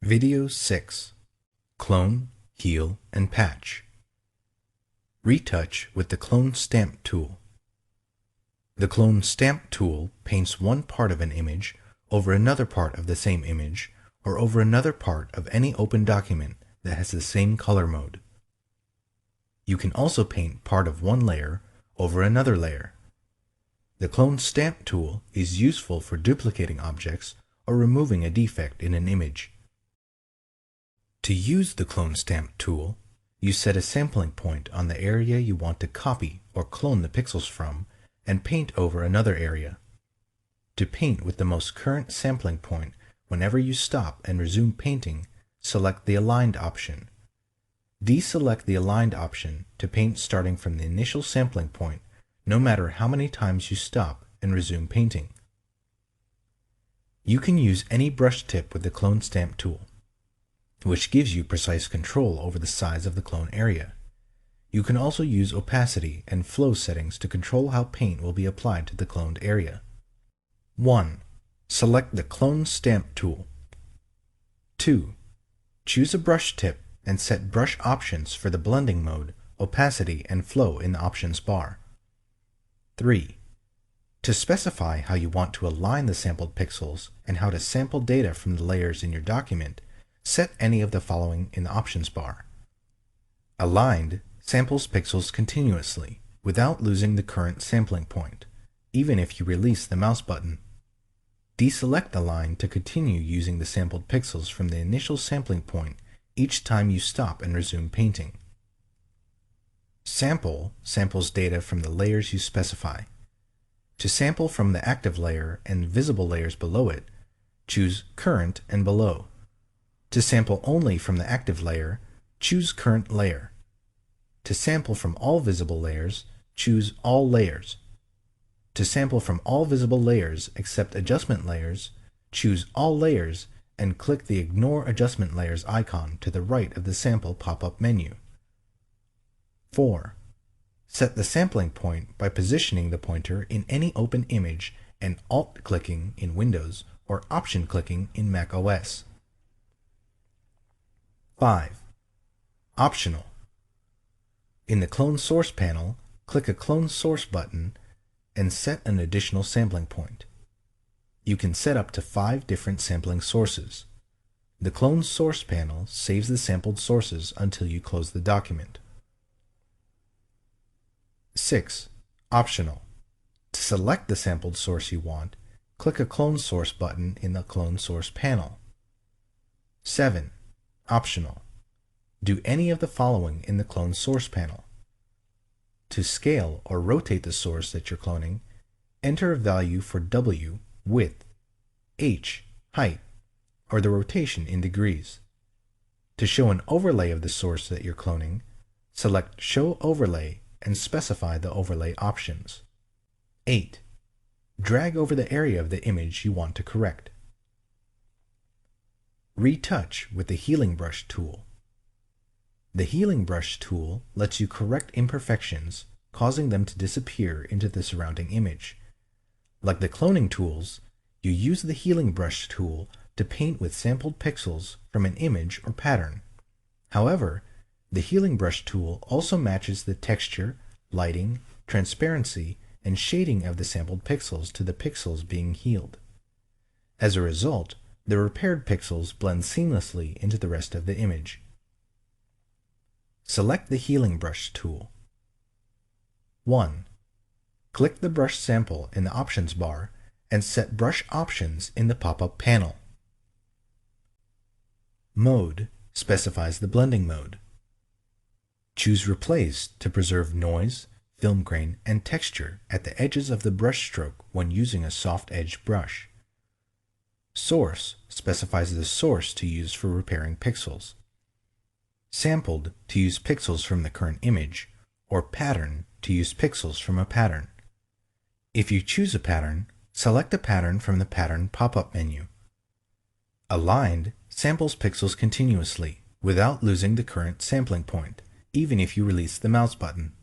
Video 6. Clone, Heal, and Patch. Retouch with the Clone Stamp tool. The Clone Stamp tool paints one part of an image over another part of the same image or over another part of any open document that has the same color mode. You can also paint part of one layer over another layer. The Clone Stamp tool is useful for duplicating objects or removing a defect in an image. To use the Clone Stamp tool, you set a sampling point on the area you want to copy or clone the pixels from and paint over another area. To paint with the most current sampling point, whenever you stop and resume painting, select the Aligned option. Deselect the Aligned option to paint starting from the initial sampling point, no matter how many times you stop and resume painting. You can use any brush tip with the Clone Stamp tool, which gives you precise control over the size of the clone area. You can also use opacity and flow settings to control how paint will be applied to the cloned area. 1. Select the Clone Stamp tool. 2. Choose a brush tip and set brush options for the blending mode, opacity, and flow in the options bar. 3. To specify how you want to align the sampled pixels and how to sample data from the layers in your document, set any of the following in the options bar. Aligned samples pixels continuously without losing the current sampling point, even if you release the mouse button. Deselect Aligned to continue using the sampled pixels from the initial sampling point each time you stop and resume painting. Sample samples data from the layers you specify. To sample from the active layer and visible layers below it, choose Current and Below. To sample only from the active layer, choose Current Layer. To sample from all visible layers, choose All Layers. To sample from all visible layers except adjustment layers, choose All Layers and click the Ignore Adjustment Layers icon to the right of the Sample pop-up menu. 4. Set the sampling point by positioning the pointer in any open image and Alt-clicking in Windows or Option-clicking in Mac OS. 5. Optional. In the Clone Source panel, click a Clone Source button and set an additional sampling point. You can set up to 5 different sampling sources. The Clone Source panel saves the sampled sources until you close the document. 6. Optional. To select the sampled source you want, click a Clone Source button in the Clone Source panel. 7. Optional. Do any of the following in the Clone Source panel. To scale or rotate the source that you're cloning, enter a value for W, width, H, height, or the rotation in degrees. To show an overlay of the source that you're cloning, select Show Overlay and specify the overlay options. 8. Drag over the area of the image you want to correct. Retouch with the Healing Brush tool. The Healing Brush tool lets you correct imperfections, causing them to disappear into the surrounding image. Like the cloning tools, you use the Healing Brush tool to paint with sampled pixels from an image or pattern. However, the Healing Brush tool also matches the texture, lighting, transparency, and shading of the sampled pixels to the pixels being healed. As a result, the repaired pixels blend seamlessly into the rest of the image. Select the Healing Brush tool. 1. Click the brush sample in the options bar and set brush options in the pop-up panel. Mode specifies the blending mode. Choose Replace to preserve noise, film grain, and texture at the edges of the brush stroke when using a soft-edged brush. Source specifies the source to use for repairing pixels. Sampled to use pixels from the current image, or Pattern to use pixels from a pattern. If you choose a pattern, select a pattern from the Pattern pop-up menu. Aligned samples pixels continuously without losing the current sampling point, even if you release the mouse button.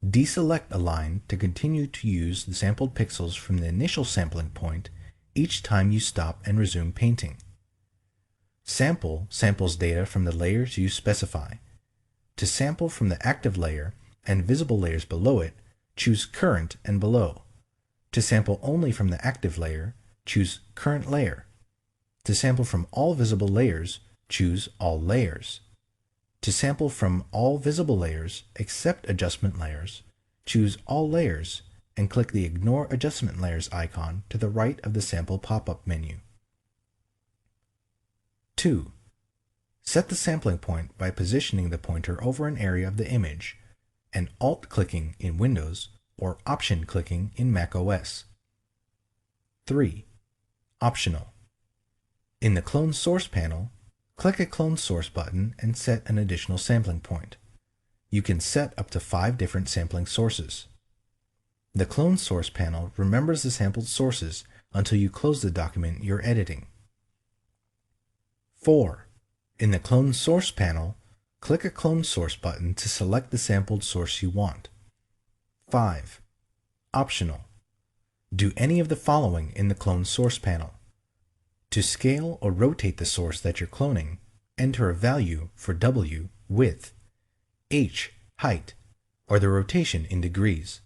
Deselect Aligned to continue to use the sampled pixels from the initial sampling point each time you stop and resume painting. Sample samples data from the layers you specify. To sample from the active layer and visible layers below it, choose Current and Below. To sample only from the active layer, choose Current Layer. To sample from all visible layers, choose All Layers. To sample from all visible layers except adjustment layers, choose All Layers and click the Ignore Adjustment Layers icon to the right of the sample pop-up menu. 2. Set the sampling point by positioning the pointer over an area of the image and Alt-clicking in Windows or Option-clicking in macOS. 3. Optional. In the Clone Source panel, click a Clone Source button and set an additional sampling point. You can set up to 5 different sampling sources. The Clone Source panel remembers the sampled sources until you close the document you're editing. 4. In the Clone Source panel, click a Clone Source button to select the sampled source you want. 5. Optional. Do any of the following in the Clone Source panel. To scale or rotate the source that you're cloning, enter a value for W, width, H, height, or the rotation in degrees.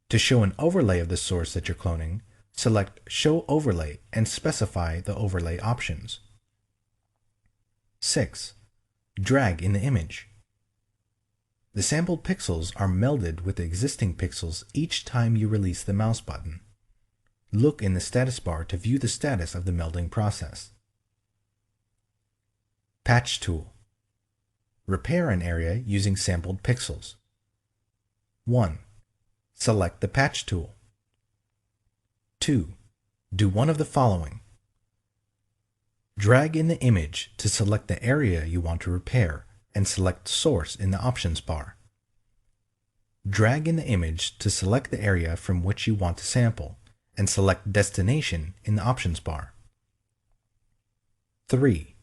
To show an overlay of the source that you're cloning, select Show Overlay and specify the overlay options. 6. Drag in the image. The sampled pixels are melded with the existing pixels each time you release the mouse button. Look in the status bar to view the status of the melding process. Patch tool. Repair an area using sampled pixels. 1. Select the patch tool. 2. Do one of the following. Drag in the image to select the area you want to repair and select Source in the options bar. Drag in the image to select the area from which you want to sample and select Destination in the options bar. 3.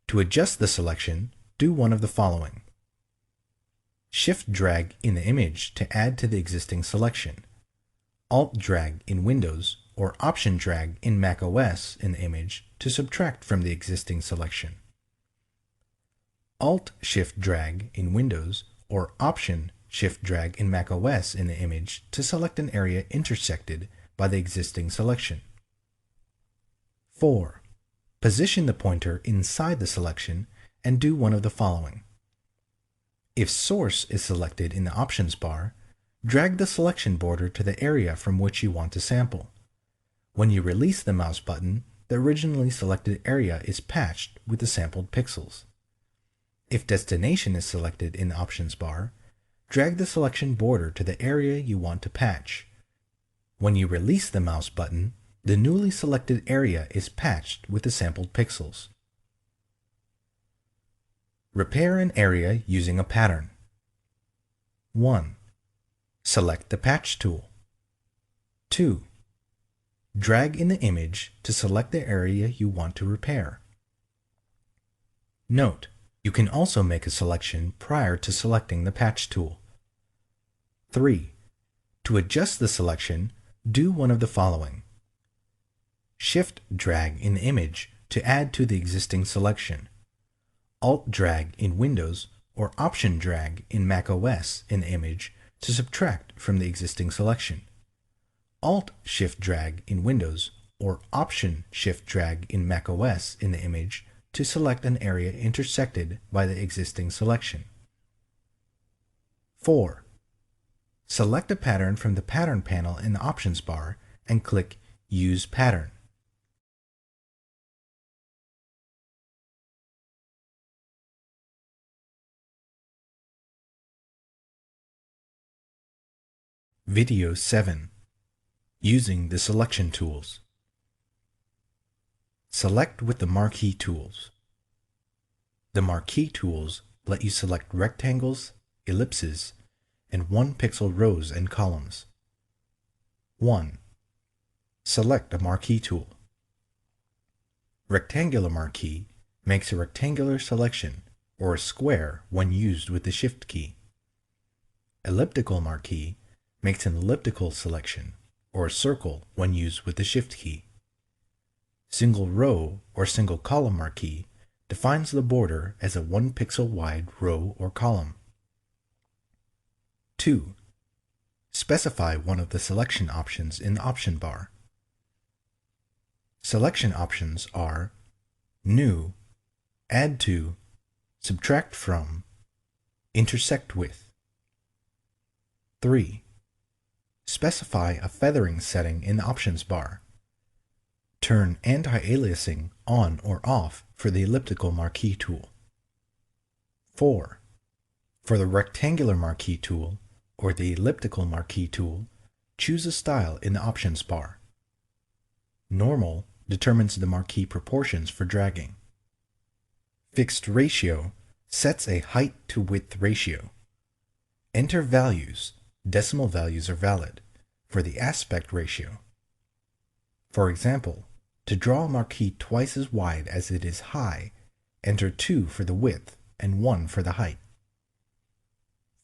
To adjust the selection, do one of the following. Shift drag in the image to add to the existing selection. Alt drag in Windows or Option drag in macOS in the image to subtract from the existing selection. Alt shift drag in Windows or Option shift drag in macOS in the image to select an area intersected by the existing selection. 4. Position the pointer inside the selection and do one of the following. If Source is selected in the options bar, drag the selection border to the area from which you want to sample. When you release the mouse button, the originally selected area is patched with the sampled pixels. If Destination is selected in the options bar, drag the selection border to the area you want to patch. When you release the mouse button, the newly selected area is patched with the sampled pixels. Repair an area using a pattern. 1. Select the patch tool. 2. Drag in the image to select the area you want to repair. Note, you can also make a selection prior to selecting the patch tool. 3. To adjust the selection, do one of the following. Shift drag in the image to add to the existing selection. Alt drag in Windows or Option drag in macOS in the image to subtract from the existing selection. Alt shift drag in Windows or Option shift drag in macOS in the image to select an area intersected by the existing selection. 4. Select a pattern from the Pattern panel in the options bar and click Use Pattern. Video 7. Using the selection tools. Select with the marquee tools. The marquee tools let you select rectangles, ellipses, and 1-pixel rows and columns. 1. Select a marquee tool. Rectangular marquee makes a rectangular selection or a square when used with the Shift key. Elliptical marquee makes an elliptical selection or a circle when used with the Shift key. Single row or single column marquee defines the border as a 1 pixel wide row or column. 2. Specify one of the selection options in the option bar. Selection options are New, Add to, Subtract from, Intersect with. 3. Specify a feathering setting in the options bar. Turn anti-aliasing on or off for the elliptical marquee tool. 4. For the rectangular marquee tool or the elliptical marquee tool, choose a style in the options bar. Normal determines the marquee proportions for dragging. Fixed ratio sets a height to width ratio. Enter values, decimal values are valid, for the aspect ratio. For example, to draw a marquee twice as wide as it is high, enter 2 for the width and 1 for the height.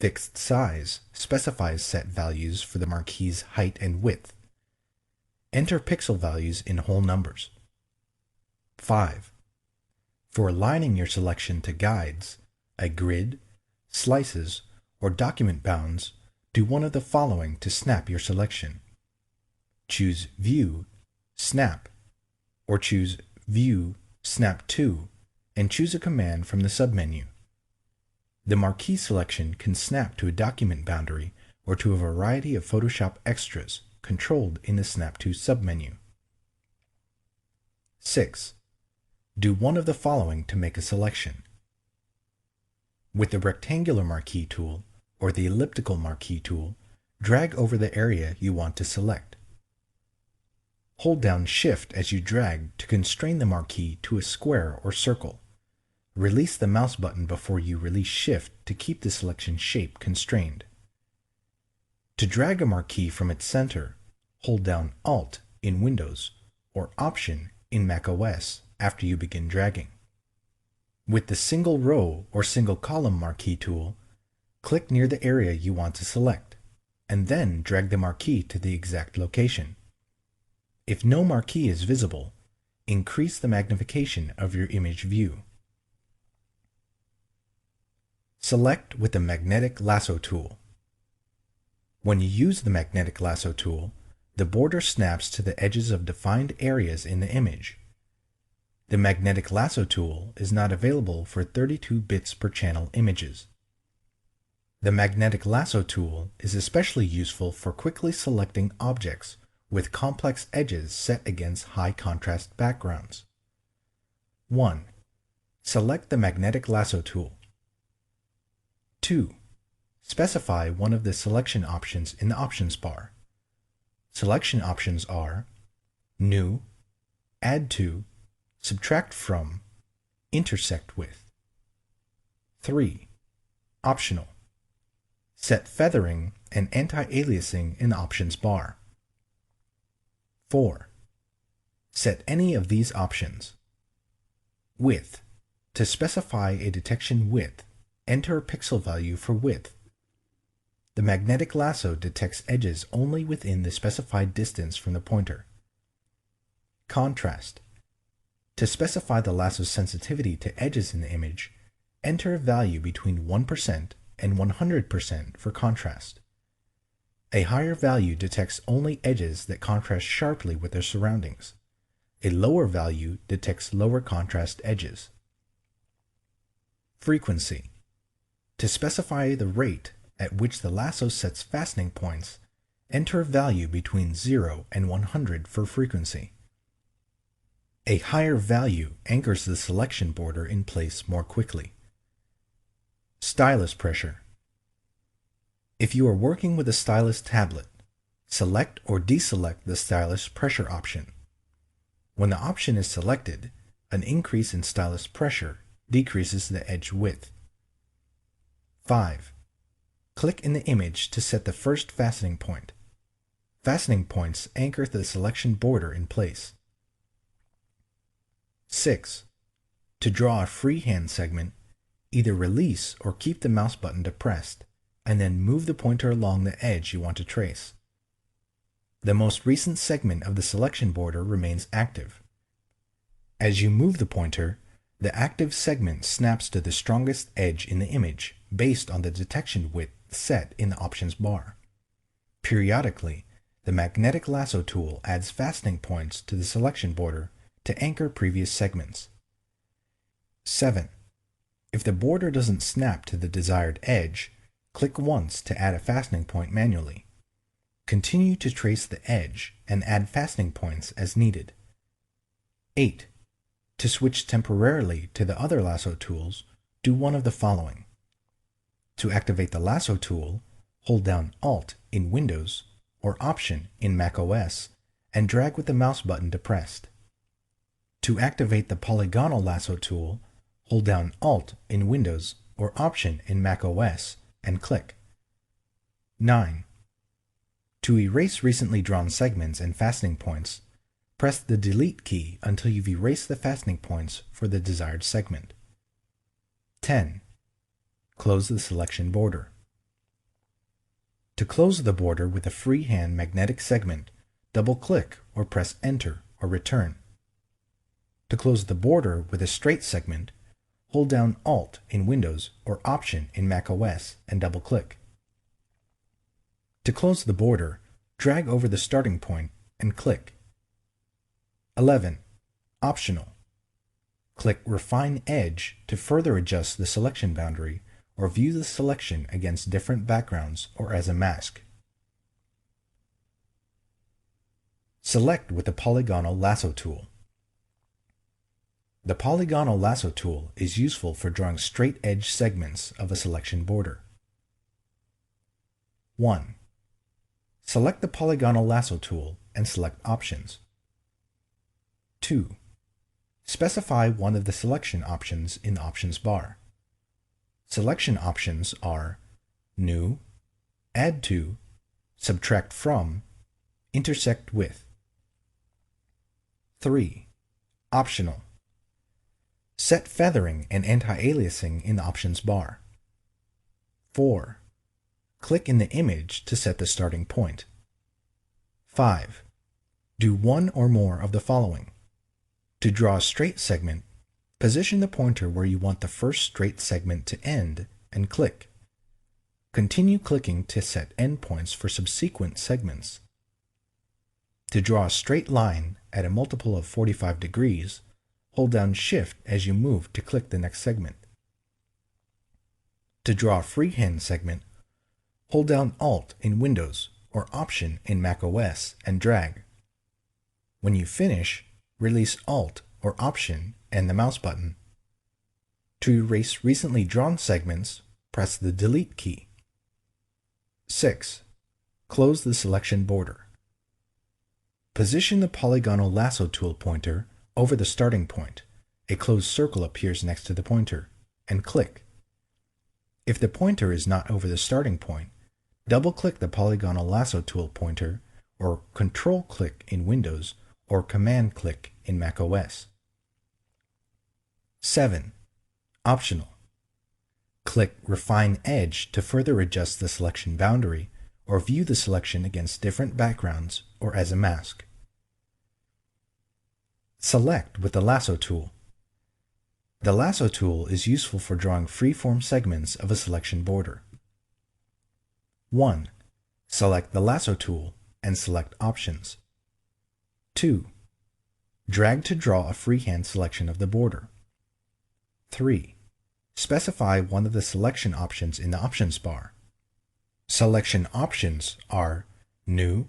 Fixed size specifies set values for the marquee's height and width. Enter pixel values in whole numbers. 5. For aligning your selection to guides, a grid, slices, or document bounds, do one of the following to snap your selection. Choose View, Snap, or choose View, Snap to, and choose a command from the submenu. The marquee selection can snap to a document boundary or to a variety of Photoshop extras controlled in the Snap to submenu. 6. Do one of the following to make a selection. With the rectangular marquee tool or the elliptical marquee tool, drag over the area you want to select. Hold down Shift as you drag to constrain the marquee to a square or circle. Release the mouse button before you release Shift to keep the selection shape constrained. To drag a marquee from its center, hold down Alt in Windows or Option in macOS after you begin dragging. With the single row or single column marquee tool, click near the area you want to select, and then drag the marquee to the exact location. If no marquee is visible, increase the magnification of your image view. Select with the Magnetic Lasso tool. When you use the Magnetic Lasso tool, the border snaps to the edges of defined areas in the image. The Magnetic Lasso tool is not available for 32 bits per channel images. The Magnetic Lasso tool is especially useful for quickly selecting objects with complex edges set against high contrast backgrounds. 1. Select the Magnetic Lasso tool. 2. Specify one of the selection options in the options bar. Selection options are New, Add to, Subtract from, Intersect with. 3. Optional. Set feathering and anti-aliasing in the options bar. 4. Set any of these options. Width. To specify a detection width, enter a pixel value for width. The magnetic lasso detects edges only within the specified distance from the pointer. Contrast. To specify the lasso's sensitivity to edges in the image, enter a value between 1% and 100% for contrast. A higher value detects only edges that contrast sharply with their surroundings. A lower value detects lower contrast edges. Frequency. To specify the rate at which the lasso sets fastening points, enter a value between 0 and 100 for frequency. A higher value anchors the selection border in place more quickly. Stylus pressure. If you are working with a stylus tablet, select or deselect the stylus pressure option. When the option is selected, an increase in stylus pressure decreases the edge width. 5. Click in the image to set the first fastening point. Fastening points anchor the selection border in place. 6. To draw a freehand segment, either release or keep the mouse button depressed, and then move the pointer along the edge you want to trace. The most recent segment of the selection border remains active. As you move the pointer, The active segment snaps to the strongest edge in the image based on the detection width set in the options bar. Periodically, the magnetic lasso tool adds fastening points to the selection border to anchor previous segments. 7. If the border doesn't snap to the desired edge, click once to add a fastening point manually. Continue to trace the edge and add fastening points as needed. 8. To switch temporarily to the other lasso tools, do one of the following. To activate the lasso tool, hold down Alt in Windows or Option in macOS and drag with the mouse button depressed. To activate the polygonal lasso tool, hold down Alt in Windows or Option in macOS and click. 9. To erase recently drawn segments and fastening points, press the Delete key until you've erased the fastening points for the desired segment. 10. Close the selection border. To close the border with a freehand magnetic segment, double-click or press Enter or Return. To close the border with a straight segment, hold down Alt in Windows or Option in macOS and double-click. To close the border, drag over the starting point and click. 11. Optional. Click Refine Edge to further adjust the selection boundary or view the selection against different backgrounds or as a mask. Select with the polygonal lasso tool. The polygonal lasso tool is useful for drawing straight edge segments of a selection border. 1. Select the polygonal lasso tool and select Options. 2. Specify one of the selection options in the options bar. Selection options are New, Add to, Subtract from, Intersect with. 3. Optional. Set feathering and anti-aliasing in the options bar. 4. Click in the image to set the starting point. 5. Do one or more of the following. To draw a straight segment, position the pointer where you want the first straight segment to end and click. Continue clicking to set endpoints for subsequent segments. To draw a straight line at a multiple of 45 degrees, hold down Shift as you move to click the next segment. To draw a freehand segment, hold down Alt in Windows or Option in macOS and drag. When you finish, release Alt or Option and the mouse button. To erase recently drawn segments, press the Delete key. 6. Close the selection border. Position the polygonal lasso tool pointer over the starting point. A closed circle appears next to the pointer, and click. If the pointer is not over the starting point, double-click the polygonal lasso tool pointer or Control-click in Windows or Command-click in macOS. 7. Optional. Click Refine Edge to further adjust the selection boundary or view the selection against different backgrounds or as a mask. Select with the lasso tool. The lasso tool is useful for drawing free-form segments of a selection border. 1. Select the lasso tool and select Options. 2. Drag to draw a freehand selection of the border. 3. Specify one of the selection options in the options bar. Selection options are New,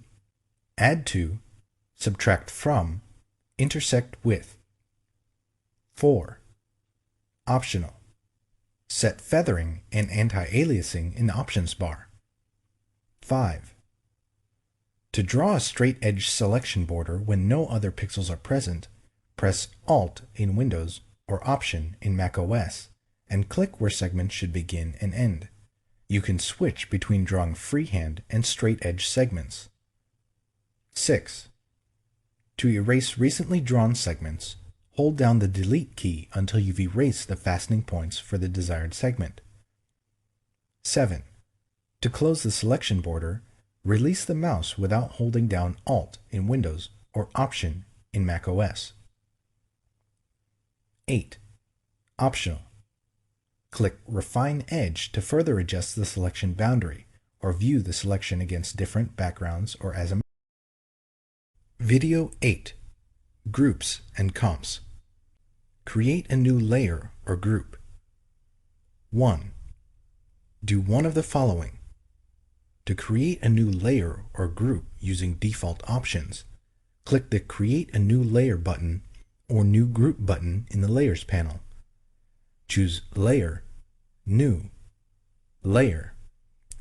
Add to, Subtract from, Intersect with. 4. Optional. Set feathering and anti-aliasing in the options bar. 5. To draw a straight edge selection border when no other pixels are present, press Alt in Windows or Option in macOS and click where segments should begin and end. You can switch between drawing freehand and straight edge segments. 6. To erase recently drawn segments, hold down the Delete key until you've erased the fastening points for the desired segment. 7. To close the selection border, release the mouse without holding down Alt in Windows or Option in macOS. 8. Optional. Click Refine Edge to further adjust the selection boundary or view the selection against different backgrounds or as a Video 8. Groups and Comps. Create a new layer or group. 1. Do one of the following. To create a new layer or group using default options, click the Create a New Layer button or New Group button in the Layers panel. Choose Layer, New, Layer,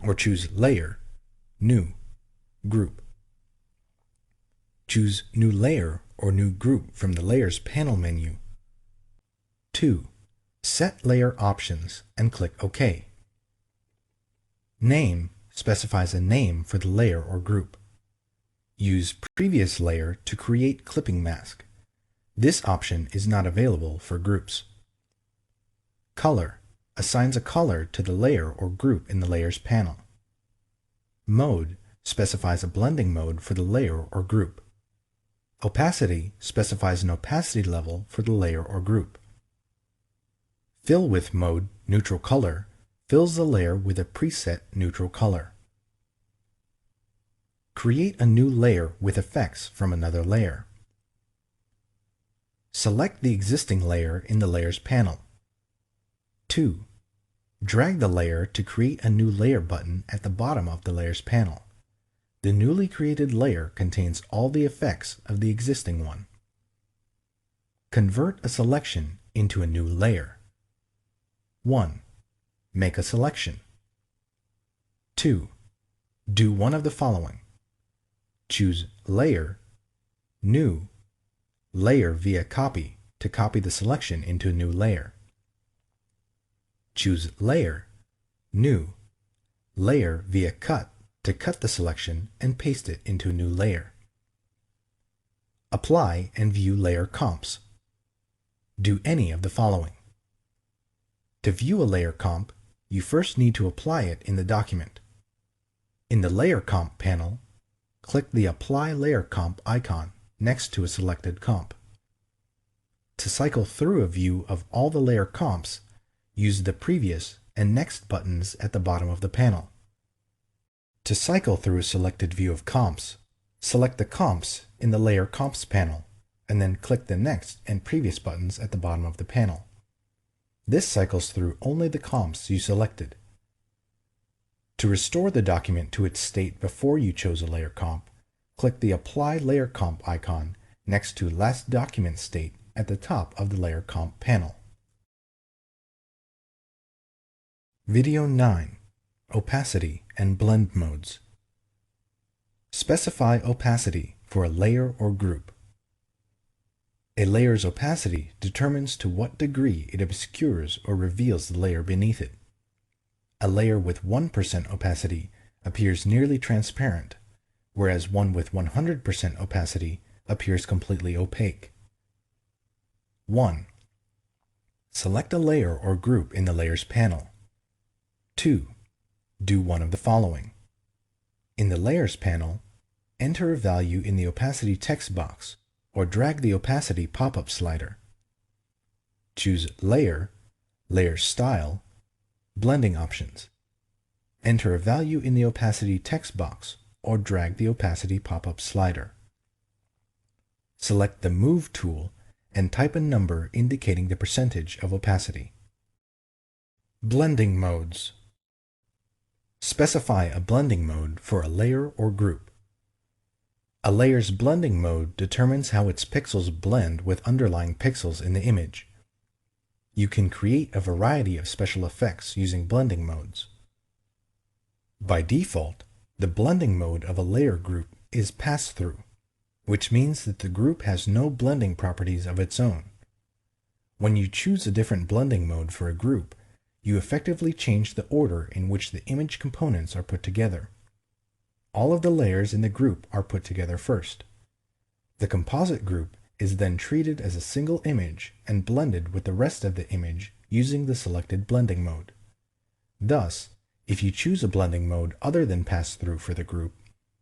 or choose Layer, New, Group. Choose New Layer or New Group from the Layers panel menu. 2. Set Layer Options and click OK. Name specifies a name for the layer or group. Use Previous Layer to create clipping mask. This option is not available for groups. Color assigns a color to the layer or group in the Layers panel. Mode specifies a blending mode for the layer or group. Opacity specifies an opacity level for the layer or group. Fill with mode, neutral color, fills the layer with a preset neutral color. Create a new layer with effects from another layer. Select the existing layer in the Layers panel. 2. Drag the layer to create a new layer button at the bottom of the Layers panel. The newly created layer contains all the effects of the existing one. Convert a selection into a new layer. 1. Make a selection. 2. Do one of the following. Choose Layer, New, Layer via Copy to copy the selection into a new layer. Choose Layer, New, Layer via Cut to cut the selection and paste it into a new layer. Apply and view layer comps. Do any of the following. To view a layer comp, you first need to apply it in the document. In the Layer Comp panel, click the Apply Layer Comp icon next to a selected comp. To cycle through a view of all the layer comps, use the Previous and Next buttons at the bottom of the panel. To cycle through a selected view of comps, select the comps in the Layer Comps panel, and then click the Next and Previous buttons at the bottom of the panel. This cycles through only the comps you selected. To restore the document to its state before you chose a layer comp, click the Apply Layer Comp icon next to Last Document State at the top of the Layer Comp panel. Video 9. Opacity and Blend Modes. Specify opacity for a layer or group. A layer's opacity determines to what degree it obscures or reveals the layer beneath it. A layer with 1% opacity appears nearly transparent, whereas one with 100% opacity appears completely opaque. 1. Select a layer or group in the Layers panel. 2. Do one of the following. In the Layers panel, enter a value in the opacity text box or drag the opacity pop-up slider. Choose Layer, Layer Style, Blending Options. Enter a value in the opacity text box or drag the opacity pop-up slider. Select the Move tool and type a number indicating the percentage of opacity. Blending Modes. Specify a blending mode for a layer or group. A layer's blending mode determines how its pixels blend with underlying pixels in the image. You can create a variety of special effects using blending modes. By default, the blending mode of a layer group is Pass-Through, which means that the group has no blending properties of its own. When you choose a different blending mode for a group, you effectively change the order in which the image components are put together. All of the layers in the group are put together first. The composite group is then treated as a single image and blended with the rest of the image using the selected blending mode. Thus, if you choose a blending mode other than Pass-Through for the group,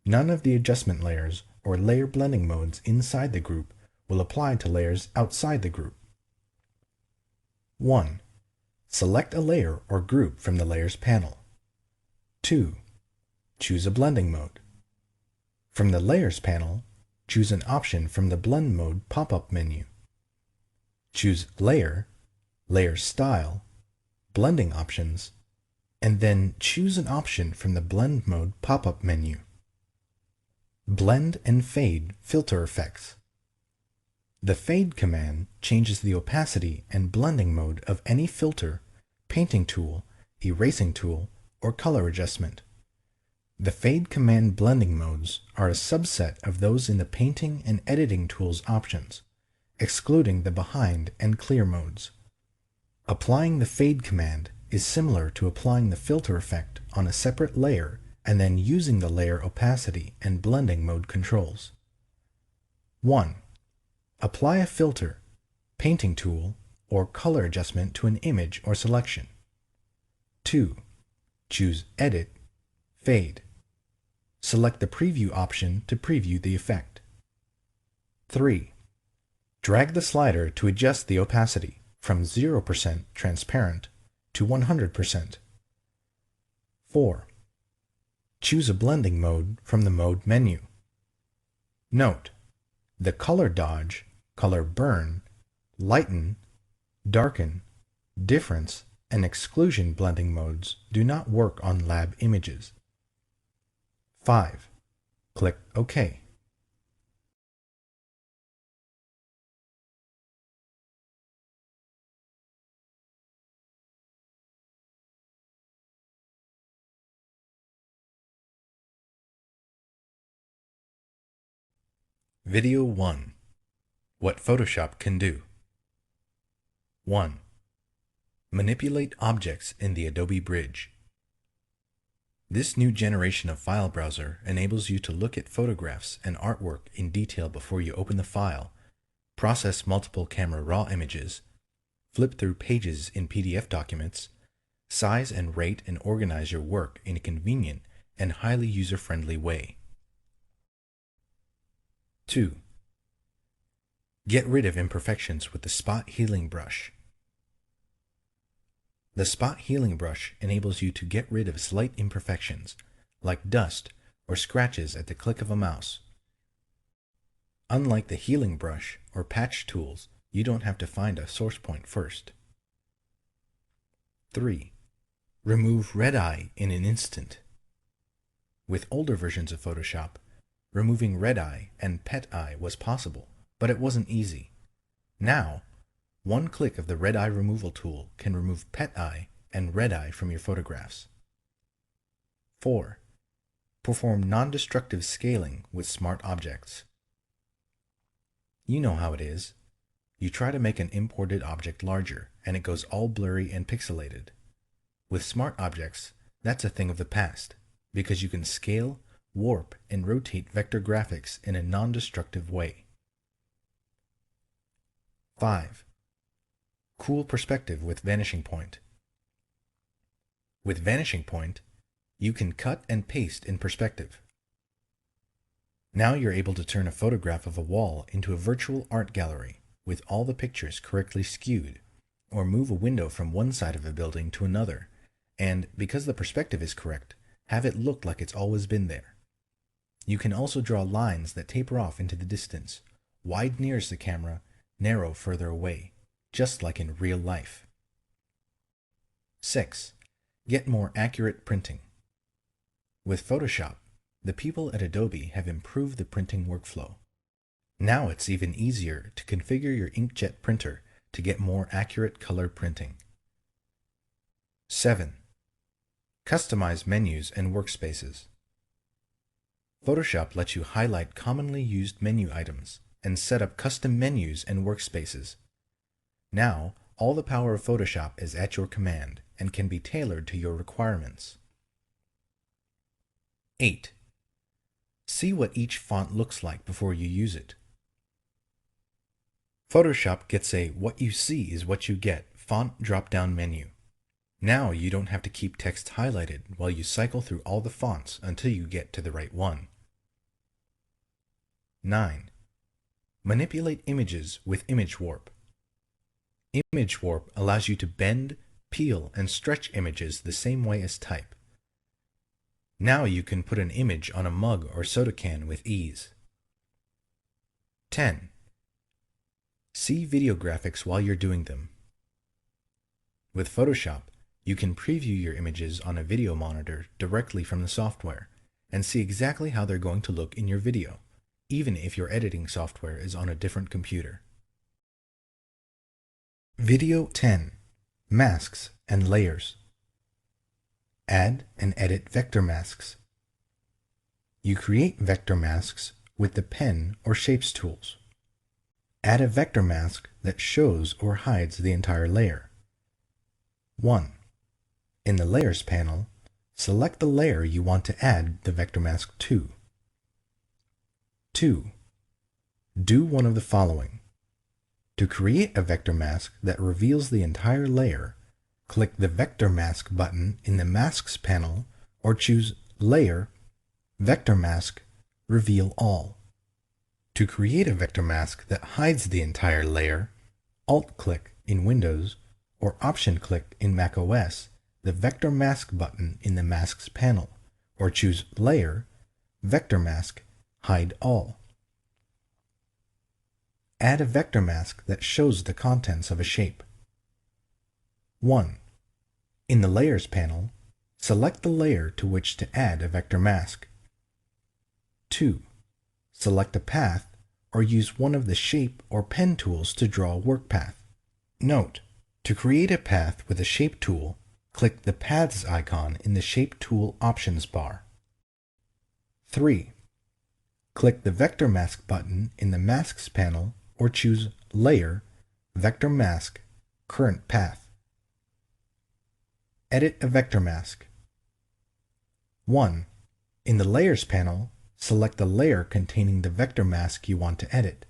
none of the adjustment layers or layer blending modes inside the group will apply to layers outside the group. 1. Select a layer or group from the Layers panel. 2. Choose a blending mode. From the Layers panel, choose an option from the Blend Mode pop-up menu. Choose Layer, Layer Style, Blending Options, and then choose an option from the Blend Mode pop-up menu. Blend and Fade Filter Effects. The Fade command changes the opacity and blending mode of any filter, painting tool, erasing tool, or color adjustment. The Fade command blending modes are a subset of those in the painting and editing tools options, excluding the behind and clear modes. Applying the Fade command is similar to applying the filter effect on a separate layer and then using the layer opacity and blending mode controls. 1. Apply a filter, painting tool, or color adjustment to an image or selection. 2. Choose Edit, Fade. Select the Preview option to preview the effect. 3. Drag the slider to adjust the opacity from 0% transparent to 100%. 4. Choose a blending mode from the Mode menu. Note: the Color Dodge, Color Burn, Lighten, Darken, Difference, and Exclusion blending modes do not work on lab images. 5. Click OK. Video 1. What Photoshop can do. 1. Manipulate objects in the Adobe Bridge. This new generation of file browser enables you to look at photographs and artwork in detail before you open the file, process multiple camera raw images, flip through pages in PDF documents, size and rate and organize your work in a convenient and highly user-friendly way. 2. Get rid of imperfections with the Spot Healing Brush. The Spot Healing Brush enables you to get rid of slight imperfections, like dust or scratches at the click of a mouse. Unlike the Healing Brush or Patch tools, you don't have to find a source point first. 3. Remove red eye in an instant. With older versions of Photoshop, removing red eye and pet eye was possible, but it wasn't easy. Now, one click of the red eye removal tool can remove pet eye and red eye from your photographs. 4. Perform non-destructive scaling with smart objects. You know how it is. You try to make an imported object larger, and it goes all blurry and pixelated. With smart objects, that's a thing of the past, because you can scale, warp, and rotate vector graphics in a non-destructive way. 5. Cool perspective with Vanishing Point. With Vanishing Point, you can cut and paste in perspective. Now you're able to turn a photograph of a wall into a virtual art gallery with all the pictures correctly skewed, or move a window from one side of a building to another, and, because the perspective is correct, have it look like it's always been there. You can also draw lines that taper off into the distance, wide nearest the camera, narrow further away, just like in real life. 6. Get more accurate printing. With Photoshop, the people at Adobe have improved the printing workflow. Now it's even easier to configure your inkjet printer to get more accurate color printing. 7. Customize menus and workspaces. Photoshop lets you highlight commonly used menu items and set up custom menus and workspaces. Now, all the power of Photoshop is at your command and can be tailored to your requirements. 8. See what each font looks like before you use it. Photoshop gets a "what you see is what you get" font drop-down menu. Now you don't have to keep text highlighted while you cycle through all the fonts until you get to the right one. 9. Manipulate images with Image Warp. Image warp allows you to bend, peel, and stretch images the same way as type. Now you can put an image on a mug or soda can with ease. 10. See video graphics while you're doing them. With Photoshop, you can preview your images on a video monitor directly from the software and see exactly how they're going to look in your video, even if your editing software is on a different computer. Video 10. Masks and layers. Add and edit vector masks. You create vector masks with the pen or shapes tools. Add a vector mask that shows or hides the entire layer. 1. In the Layers panel, select the layer you want to add the vector mask to. 2. Do one of the following. To create a vector mask that reveals the entire layer, click the Vector Mask button in the Masks panel or choose Layer, Vector Mask, Reveal All. To create a vector mask that hides the entire layer, Alt-click in Windows or Option-click in macOS the Vector Mask button in the Masks panel, or choose Layer, Vector Mask, Hide All. Add a vector mask that shows the contents of a shape. 1. In the Layers panel, select the layer to which to add a vector mask. 2. Select a path or use one of the shape or pen tools to draw a work path. Note: to create a path with a shape tool, click the Paths icon in the Shape Tool options bar. 3. Click the Vector Mask button in the Masks panel or choose Layer, Vector Mask, Current Path. Edit a vector mask. 1. In the Layers panel, select the layer containing the vector mask you want to edit.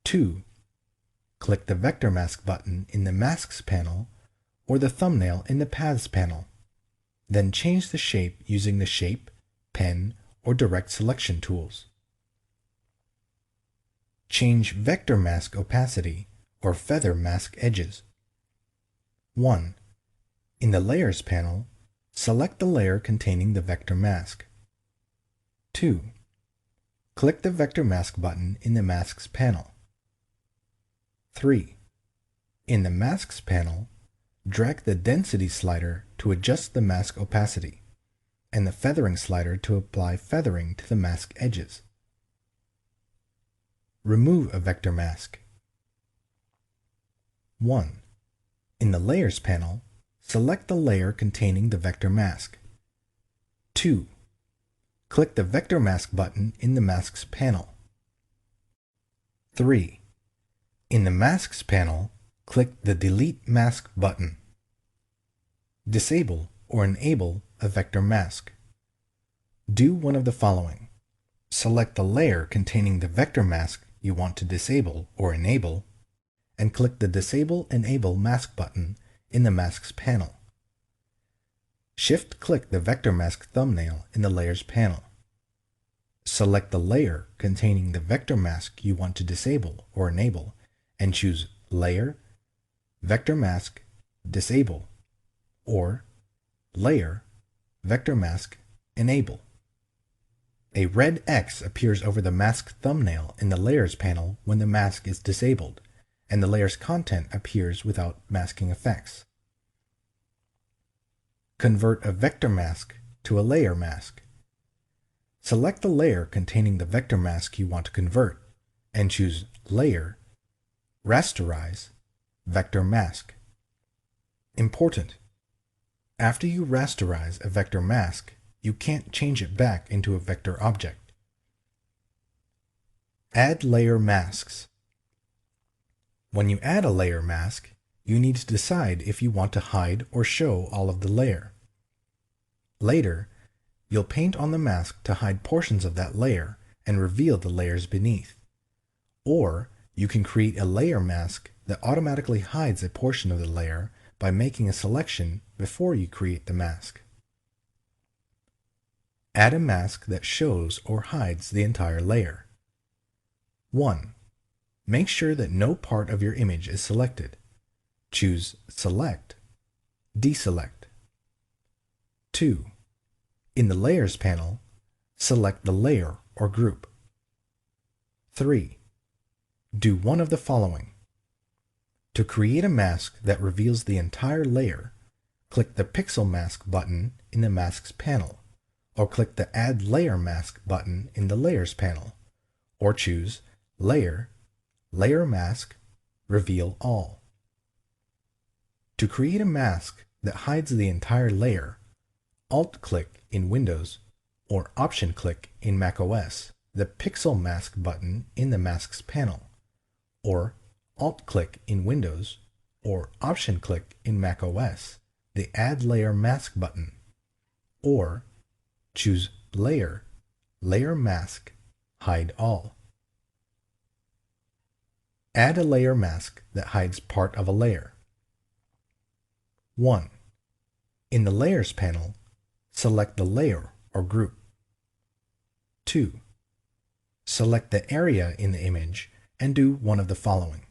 2. Click the Vector Mask button in the Masks panel or the thumbnail in the Paths panel. Then change the shape using the Shape, Pen, or Direct Selection tools. Change Vector Mask opacity or feather mask edges. 1. In the Layers panel, select the layer containing the vector mask. 2. Click the Vector Mask button in the Masks panel. 3. In the Masks panel, drag the Density slider to adjust the mask opacity, and the Feathering slider to apply feathering to the mask edges. Remove a vector mask. 1. In the Layers panel, select the layer containing the vector mask. 2. Click the Vector Mask button in the Masks panel. 3. In the Masks panel, click the Delete Mask button. Disable or enable a vector mask. Do one of the following. Select the layer containing the vector mask you want to disable or enable, and click the Disable Enable Mask button in the Masks panel. Shift-click the vector mask thumbnail in the Layers panel. Select the layer containing the vector mask you want to disable or enable, and choose Layer, Vector Mask, Disable, or Layer, Vector Mask, Enable. A red X appears over the mask thumbnail in the Layers panel when the mask is disabled, and the layer's content appears without masking effects. Convert a vector mask to a layer mask. Select the layer containing the vector mask you want to convert, and choose Layer, Rasterize, Vector Mask. Important: after you rasterize a vector mask, you can't change it back into a vector object. Add layer masks. When you add a layer mask, you need to decide if you want to hide or show all of the layer. Later, you'll paint on the mask to hide portions of that layer and reveal the layers beneath. Or you can create a layer mask that automatically hides a portion of the layer by making a selection before you create the mask. Add a mask that shows or hides the entire layer. 1. Make sure that no part of your image is selected. Choose Select, Deselect. 2. In the Layers panel, select the layer or group. 3. Do one of the following. To create a mask that reveals the entire layer, click the Pixel Mask button in the Masks panel, or click the Add Layer Mask button in the Layers panel, or choose Layer, Layer Mask, Reveal All. To create a mask that hides the entire layer, Alt-click in Windows or Option-click in macOS the Pixel Mask button in the Masks panel, or Alt-click in Windows or Option-click in macOS the Add Layer Mask button, or choose Layer, Layer Mask, Hide All. Add a layer mask that hides part of a layer. 1. In the Layers panel, select the layer or group. 2. Select the area in the image and do one of the following.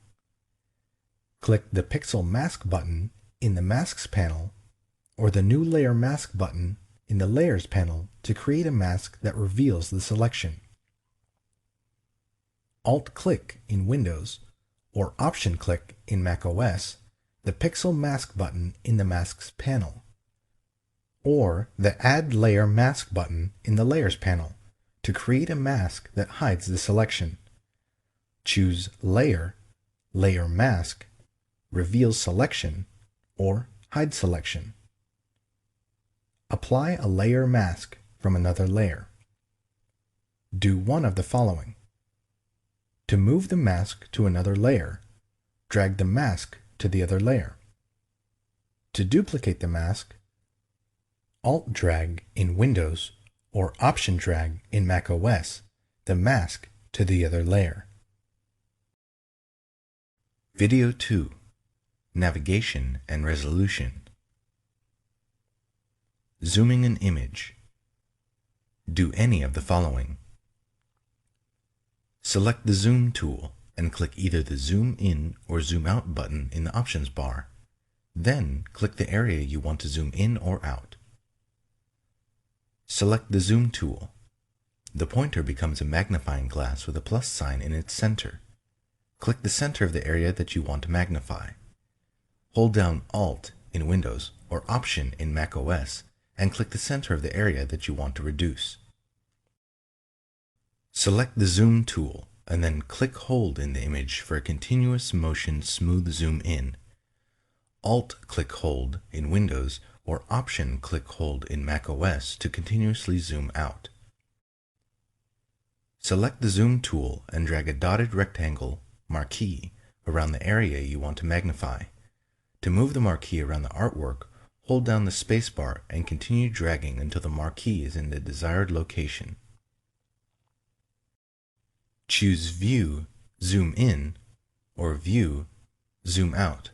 Click the Pixel Mask button in the Masks panel or the New Layer Mask button in the Layers panel to create a mask that reveals the selection. Alt-click in Windows or Option-click in macOS the Pixel Mask button in the Masks panel, or the Add Layer Mask button in the Layers panel to create a mask that hides the selection. Choose Layer, Layer Mask, Reveal Selection, or Hide Selection. Apply a layer mask from another layer. Do one of the following. To move the mask to another layer, drag the mask to the other layer. To duplicate the mask, Alt-drag in Windows or Option-drag in macOS the mask to the other layer. Video 2. Navigation and Resolution. Zooming an image. Do any of the following. Select the Zoom tool and click either the Zoom In or Zoom Out button in the options bar. Then click the area you want to zoom in or out. Select the Zoom tool. The pointer becomes a magnifying glass with a plus sign in its center. Click the center of the area that you want to magnify. Hold down Alt in Windows or Option in macOS and click the center of the area that you want to reduce. Select the Zoom tool and then click-hold in the image for a continuous motion smooth zoom in. Alt-click-hold in Windows or Option-click-hold in macOS to continuously zoom out. Select the Zoom tool and drag a dotted rectangle marquee around the area you want to magnify. To move the marquee around the artwork, hold down the spacebar and continue dragging until the marquee is in the desired location. Choose View, Zoom In, or View, Zoom Out.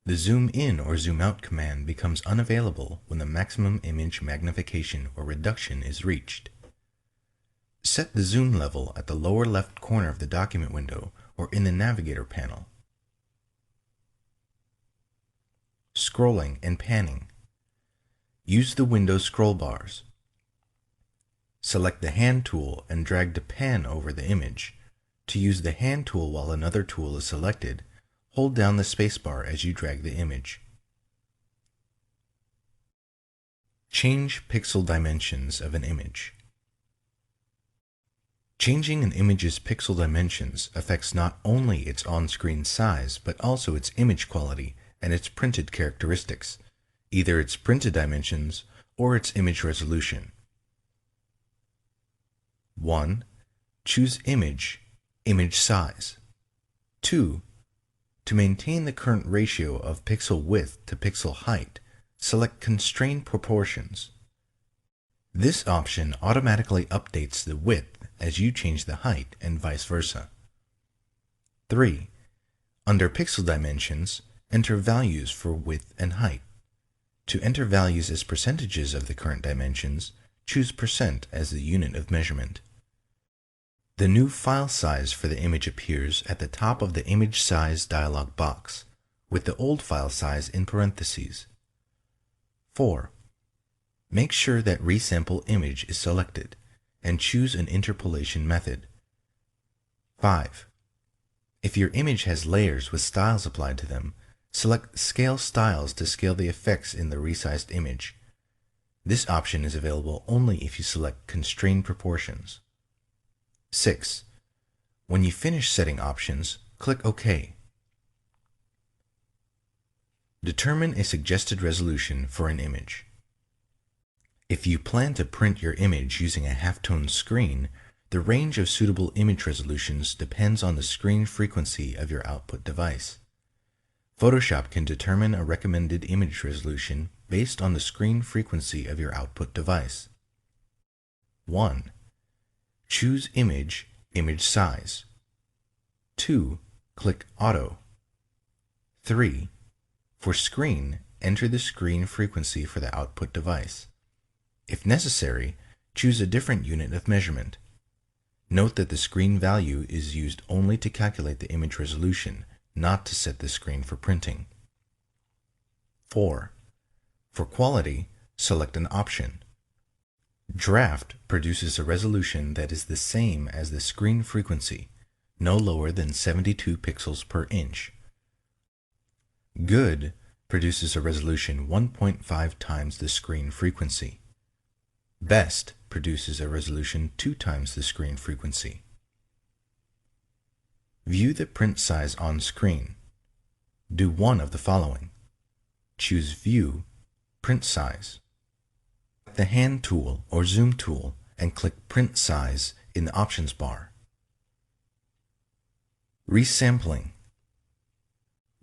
The Zoom In or Zoom Out command becomes unavailable when the maximum image magnification or reduction is reached. Set the zoom level at the lower left corner of the document window or in the Navigator panel. Scrolling and panning. Use the Windows scroll bars. Select the Hand tool and drag to pan over the image. To use the Hand tool while another tool is selected, hold down the spacebar as you drag the image. Change pixel dimensions of an image. Changing an image's pixel dimensions affects not only its on-screen size, but also its image quality and its printed characteristics, either its printed dimensions or its image resolution. 1. Choose Image, Image Size. 2. To maintain the current ratio of pixel width to pixel height, select Constrain Proportions. This option automatically updates the width as you change the height and vice versa. 3. Under Pixel Dimensions, enter values for width and height. To enter values as percentages of the current dimensions, choose % as the unit of measurement. The new file size for the image appears at the top of the Image Size dialog box, with the old file size in parentheses. 4. Make sure that Resample Image is selected, and choose an interpolation method. 5. If your image has layers with styles applied to them, select Scale Styles to scale the effects in the resized image. This option is available only if you select Constrain Proportions. 6. When you finish setting options, click OK. Determine a suggested resolution for an image. If you plan to print your image using a halftone screen, the range of suitable image resolutions depends on the screen frequency of your output device. Photoshop can determine a recommended image resolution based on the screen frequency of your output device. 1. Choose Image, Image Size. 2. Click Auto. 3. For Screen, enter the screen frequency for the output device. If necessary, choose a different unit of measurement. Note that the screen value is used only to calculate the image resolution, not to set the screen for printing. 4. For quality, select an option. Draft produces a resolution that is the same as the screen frequency, no lower than 72 pixels per inch. Good produces a resolution 1.5 times the screen frequency. Best produces a resolution 2 times the screen frequency. View the print size on screen. Do one of the following. Choose View, Print Size. The Hand tool or Zoom tool and click Print Size in the options bar. Resampling.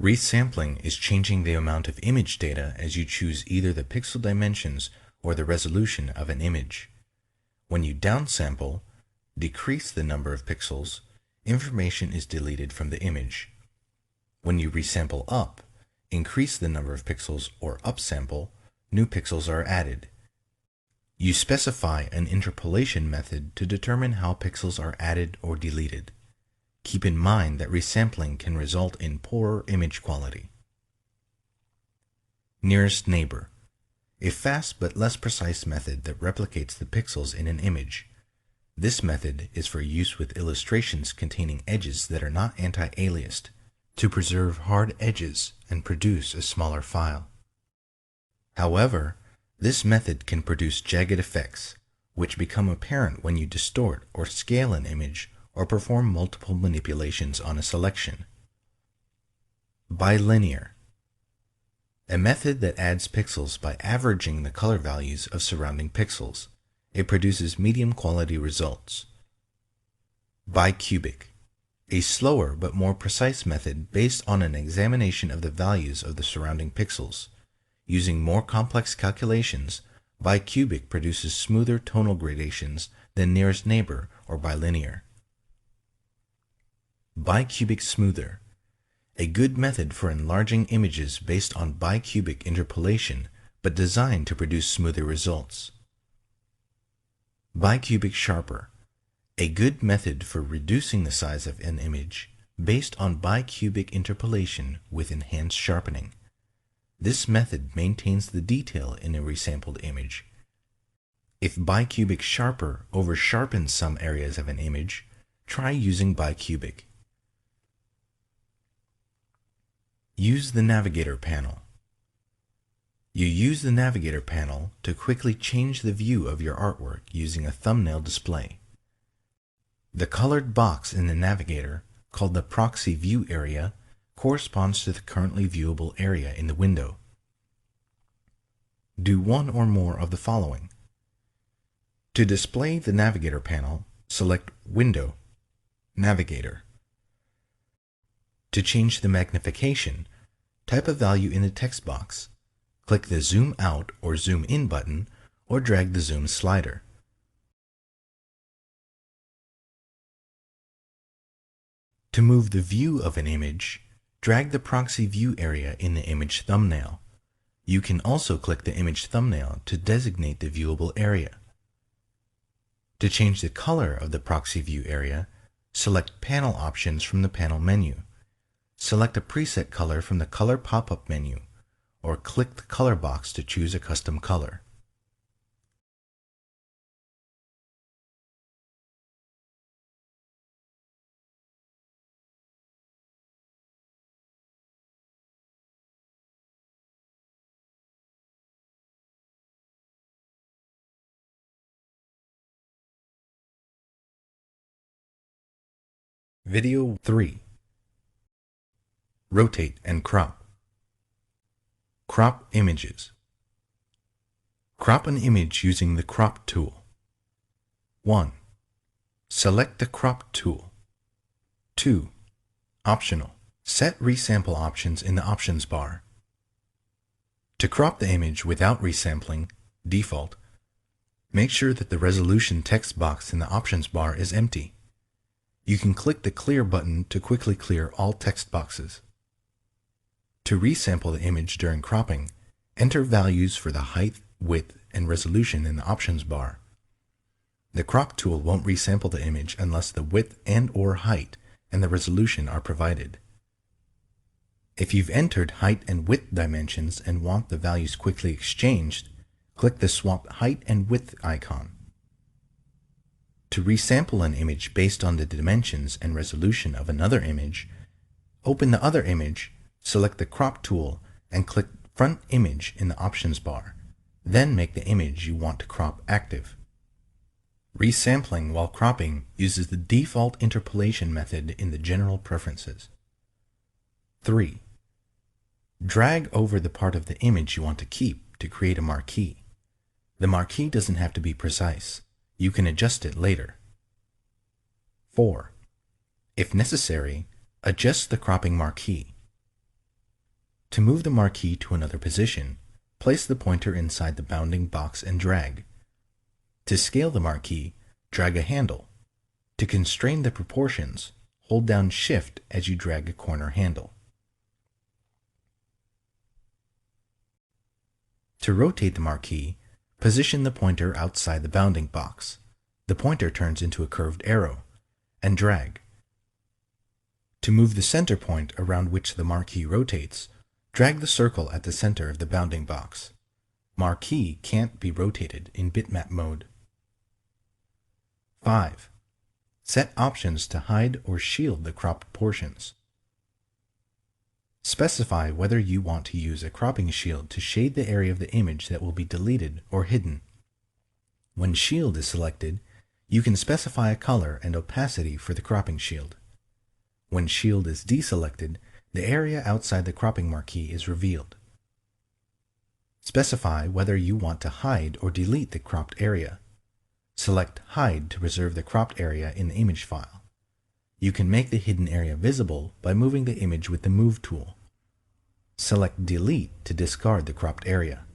Resampling is changing the amount of image data as you choose either the pixel dimensions or the resolution of an image. When you downsample, decrease the number of pixels, information is deleted from the image. When you resample up, increase the number of pixels or upsample, new pixels are added. You specify an interpolation method to determine how pixels are added or deleted. Keep in mind that resampling can result in poorer image quality. Nearest Neighbor. A fast but less precise method that replicates the pixels in an image. This method is for use with illustrations containing edges that are not anti-aliased, to preserve hard edges and produce a smaller file. However, this method can produce jagged effects, which become apparent when you distort or scale an image or perform multiple manipulations on a selection. Bilinear. A method that adds pixels by averaging the color values of surrounding pixels. It produces medium quality results. Bicubic. A slower but more precise method based on an examination of the values of the surrounding pixels. Using more complex calculations, bicubic produces smoother tonal gradations than Nearest Neighbor or bilinear. Bicubic Smoother. A good method for enlarging images based on bicubic interpolation, but designed to produce smoother results. Bicubic Sharper. A good method for reducing the size of an image based on bicubic interpolation with enhanced sharpening. This method maintains the detail in a resampled image. If bicubic Sharper over-sharpens some areas of an image, try using bicubic. Use the Navigator panel. You use the Navigator panel to quickly change the view of your artwork using a thumbnail display. The colored box in the Navigator, called the Proxy View Area, corresponds to the currently viewable area in the window. Do one or more of the following. To display the Navigator panel, select Window, Navigator. To change the magnification, type a value in the text box. Click the Zoom Out or Zoom In button, or drag the zoom slider. To move the view of an image, drag the Proxy View area in the image thumbnail. You can also click the image thumbnail to designate the viewable area. To change the color of the proxy view area, select Panel Options from the panel menu. Select a preset color from the Color pop-up menu, or click the color box to choose a custom color. Video 3. Rotate and crop. Crop images. Crop an image using the Crop tool. 1. Select the Crop tool. 2. Optional. Set resample options in the options bar. To crop the image without resampling, default, make sure that the resolution text box in the options bar is empty. You can click the Clear button to quickly clear all text boxes. To resample the image during cropping, enter values for the height, width, and resolution in the options bar. The Crop tool won't resample the image unless the width and/or height and the resolution are provided. If you've entered height and width dimensions and want the values quickly exchanged, click the Swap Height and Width icon. To resample an image based on the dimensions and resolution of another image, open the other image, select the Crop tool, and click Front Image in the options bar. Then make the image you want to crop active. Resampling while cropping uses the default interpolation method in the General Preferences. 3. Drag over the part of the image you want to keep to create a marquee. The marquee doesn't have to be precise. You can adjust it later. 4. If necessary, adjust the cropping marquee. To move the marquee to another position, place the pointer inside the bounding box and drag. To scale the marquee, drag a handle. To constrain the proportions, hold down Shift as you drag a corner handle. To rotate the marquee, position the pointer outside the bounding box. The pointer turns into a curved arrow, and drag. To move the center point around which the marquee rotates, drag the circle at the center of the bounding box. Marquee can't be rotated in bitmap mode. 5. Set options to hide or shield the cropped portions. Specify whether you want to use a cropping shield to shade the area of the image that will be deleted or hidden. When Shield is selected, you can specify a color and opacity for the cropping shield. When Shield is deselected, the area outside the cropping marquee is revealed. Specify whether you want to hide or delete the cropped area. Select Hide to preserve the cropped area in the image file. You can make the hidden area visible by moving the image with the Move tool. Select Delete to discard the cropped area.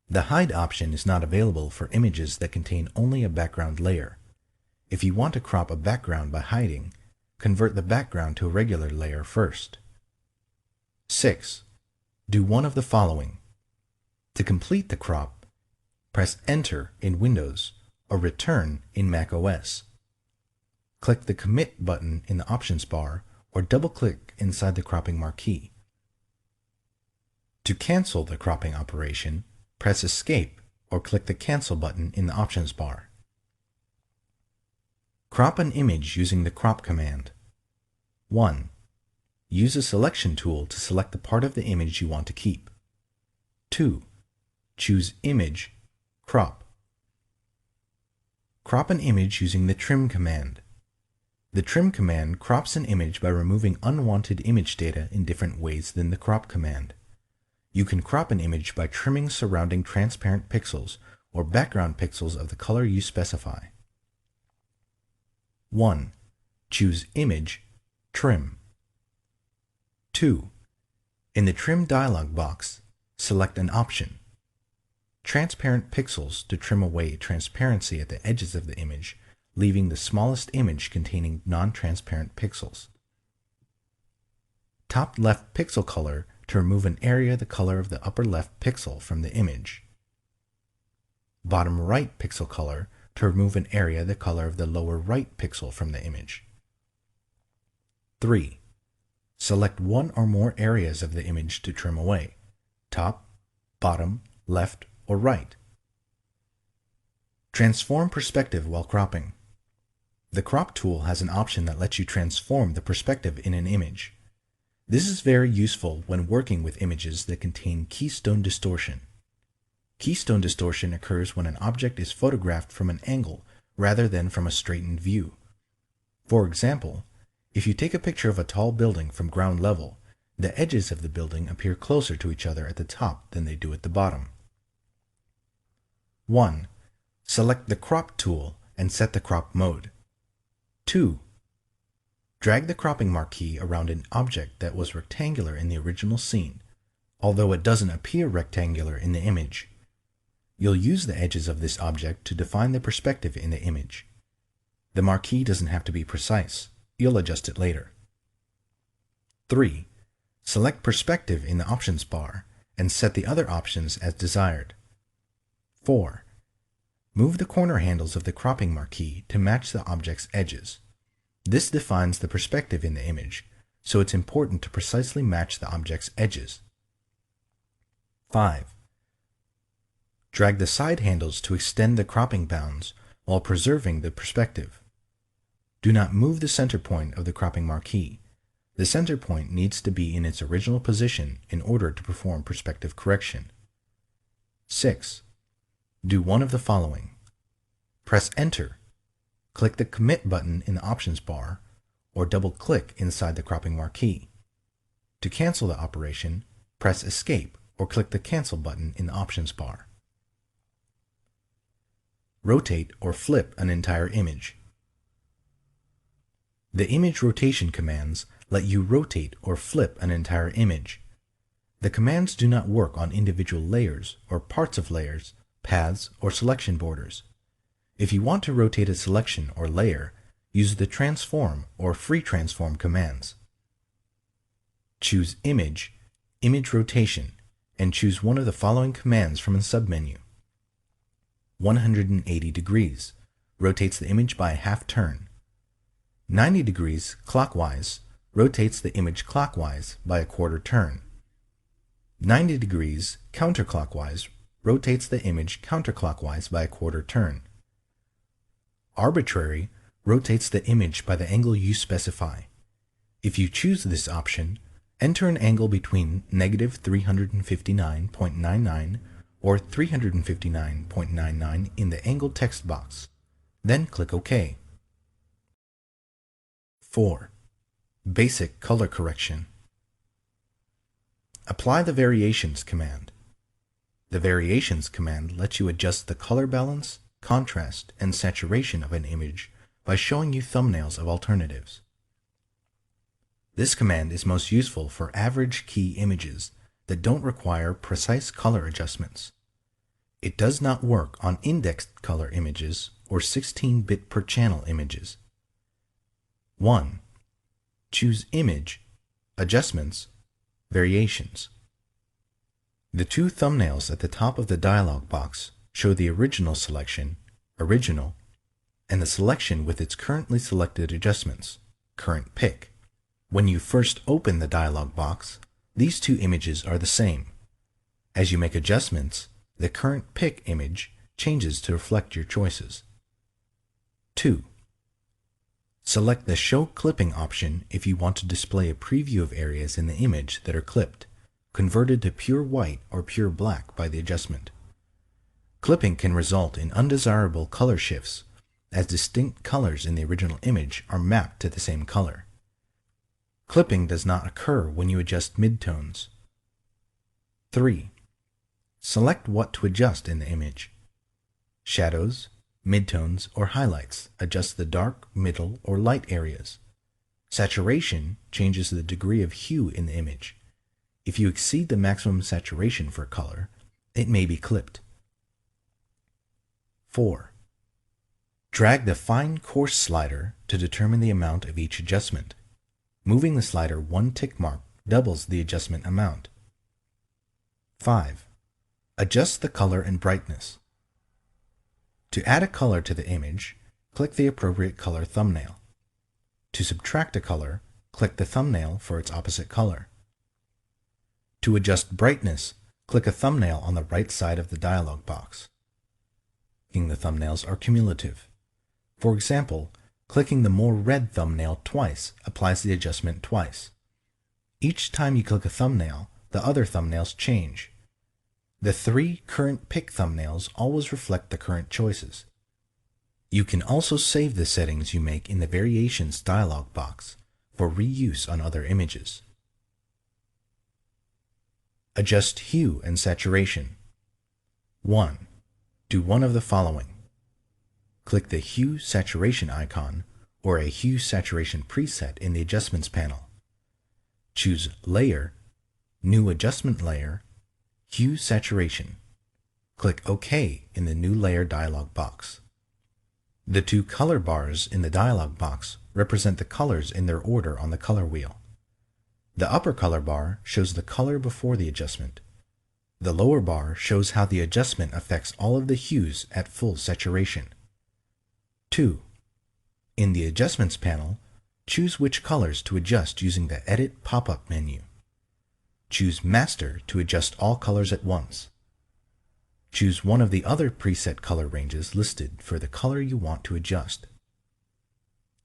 The Hide option is not available for images that contain only a background layer. If you want to crop a background by hiding, convert the background to a regular layer first. 6. Do one of the following. To complete the crop, press Enter in Windows or Return in macOS. Click the Commit button in the options bar or double-click inside the cropping marquee. To cancel the cropping operation, press Escape or click the Cancel button in the options bar. Crop an image using the Crop command. 1. Use a selection tool to select the part of the image you want to keep. 2. Choose Image, Crop. Crop an image using the Trim command. The Trim command crops an image by removing unwanted image data in different ways than the Crop command. You can crop an image by trimming surrounding transparent pixels or background pixels of the color you specify. 1. Choose Image, Trim. 2. In the Trim dialog box, select an option. Transparent pixels to trim away transparency at the edges of the image, leaving the smallest image containing non-transparent pixels. Top left pixel color to remove an area the color of the upper left pixel from the image. bottom right pixel color to remove an area the color of the lower right pixel from the image. 3. Select one or more areas of the image to trim away: top, bottom, left, or right. Transform perspective while cropping. The crop tool has an option that lets you transform the perspective in an image. This is very useful when working with images that contain keystone distortion. Keystone distortion occurs when an object is photographed from an angle rather than from a straightened view. For example, if you take a picture of a tall building from ground level, the edges of the building appear closer to each other at the top than they do at the bottom. 1. Select the crop tool and set the crop mode. 2. Drag the cropping marquee around an object that was rectangular in the original scene, although it doesn't appear rectangular in the image. You'll use the edges of this object to define the perspective in the image. The marquee doesn't have to be precise. You'll adjust it later. 3. Select perspective in the options bar and set the other options as desired. 4. Move the corner handles of the cropping marquee to match the object's edges. This defines the perspective in the image, so it's important to precisely match the object's edges. 5. Drag the side handles to extend the cropping bounds while preserving the perspective. Do not move the center point of the cropping marquee. The center point needs to be in its original position in order to perform perspective correction. 6. Do one of the following. Press Enter. Click the Commit button in the options bar, or double-click inside the cropping marquee. To cancel the operation, press Escape or click the Cancel button in the options bar. Rotate or flip an entire image. The image rotation commands let you rotate or flip an entire image. The commands do not work on individual layers or parts of layers, paths, or selection borders. If you want to rotate a selection or layer, use the Transform or Free Transform commands. Choose Image, Image Rotation, and choose one of the following commands from the submenu. 180 degrees rotates the image by a half turn. 90 degrees clockwise rotates the image clockwise by a quarter turn. 90 degrees counterclockwise rotates the image counterclockwise by a quarter turn. Arbitrary rotates the image by the angle you specify. If you choose this option, enter an angle between negative 359.99 or 359.99 in the angle text box. Then click OK. 4. Basic color correction. Apply the Variations command. The Variations command lets you adjust the color balance, contrast, and saturation of an image by showing you thumbnails of alternatives. This command is most useful for average key images that don't require precise color adjustments. It does not work on indexed color images or 16-bit per channel images. 1. Choose Image, Adjustments, Variations. The two thumbnails at the top of the dialog box show the original selection, Original, and the selection with its currently selected adjustments, Current Pick. When you first open the dialog box, these two images are the same. As you make adjustments, the Current Pick image changes to reflect your choices. 2. Select the Show Clipping option if you want to display a preview of areas in the image that are clipped, converted to pure white or pure black by the adjustment. Clipping can result in undesirable color shifts, as distinct colors in the original image are mapped to the same color. Clipping does not occur when you adjust midtones. 3. Select what to adjust in the image. Shadows, midtones, or highlights adjust the dark, middle, or light areas. Saturation changes the degree of hue in the image. If you exceed the maximum saturation for a color, it may be clipped. 4. Drag the Fine Coarse slider to determine the amount of each adjustment. Moving the slider one tick mark doubles the adjustment amount. 5. Adjust the color and brightness. To add a color to the image, click the appropriate color thumbnail. To subtract a color, click the thumbnail for its opposite color. To adjust brightness, click a thumbnail on the right side of the dialog box. The thumbnails are cumulative. For example, clicking the More Red thumbnail twice applies the adjustment twice. Each time you click a thumbnail, the other thumbnails change. The 3 current pick thumbnails always reflect the current choices. You can also save the settings you make in the Variations dialog box for reuse on other images. Adjust hue and saturation. 1. Do one of the following. Click the Hue Saturation icon or a Hue Saturation preset in the Adjustments panel. Choose Layer, New Adjustment Layer, Hue Saturation. Click OK in the New Layer dialog box. The 2 color bars in the dialog box represent the colors in their order on the color wheel. The upper color bar shows the color before the adjustment. The lower bar shows how the adjustment affects all of the hues at full saturation. 2. In the Adjustments panel, choose which colors to adjust using the Edit pop-up menu. Choose Master to adjust all colors at once. Choose one of the other preset color ranges listed for the color you want to adjust.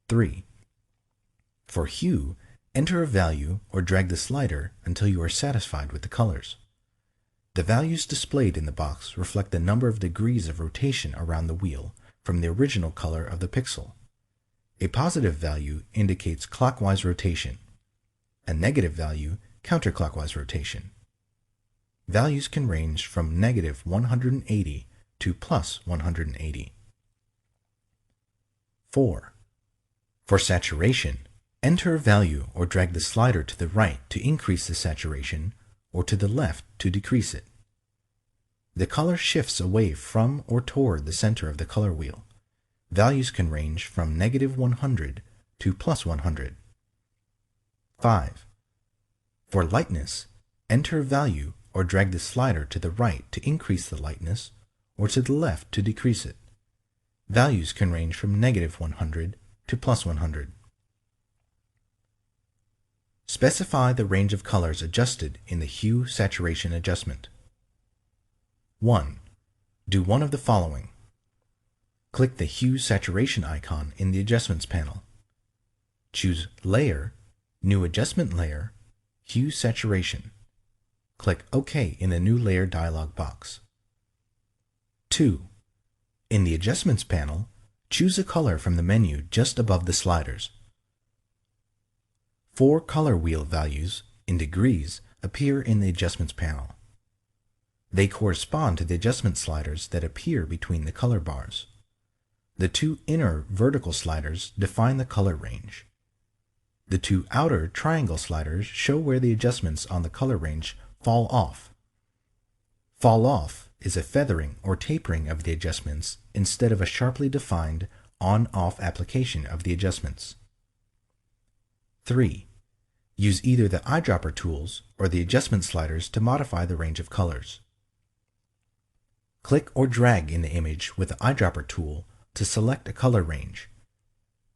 3. For hue, enter a value or drag the slider until you are satisfied with the colors. The values displayed in the box reflect the number of degrees of rotation around the wheel from the original color of the pixel. A positive value indicates clockwise rotation. A negative value, counterclockwise rotation. Values can range from negative 180 to plus 180. 4. For saturation, enter a value or drag the slider to the right to increase the saturation or to the left to decrease it. The color shifts away from or toward the center of the color wheel. Values can range from negative 100 to plus 100. 5. For lightness, enter a value or drag the slider to the right to increase the lightness or to the left to decrease it. Values can range from negative 100 to plus 100. Specify the range of colors adjusted in the Hue Saturation adjustment. 1. Do one of the following. Click the Hue Saturation icon in the Adjustments panel. Choose Layer, New Adjustment Layer, Hue Saturation. Click OK in the New Layer dialog box. 2. In the Adjustments panel, choose a color from the menu just above the sliders. 4 color wheel values, in degrees, appear in the Adjustments panel. They correspond to the adjustment sliders that appear between the color bars. The 2 inner vertical sliders define the color range. The 2 outer triangle sliders show where the adjustments on the color range fall off. Fall off is a feathering or tapering of the adjustments instead of a sharply defined on-off application of the adjustments. 3. Use either the eyedropper tools or the adjustment sliders to modify the range of colors. Click or drag in the image with the eyedropper tool to select a color range.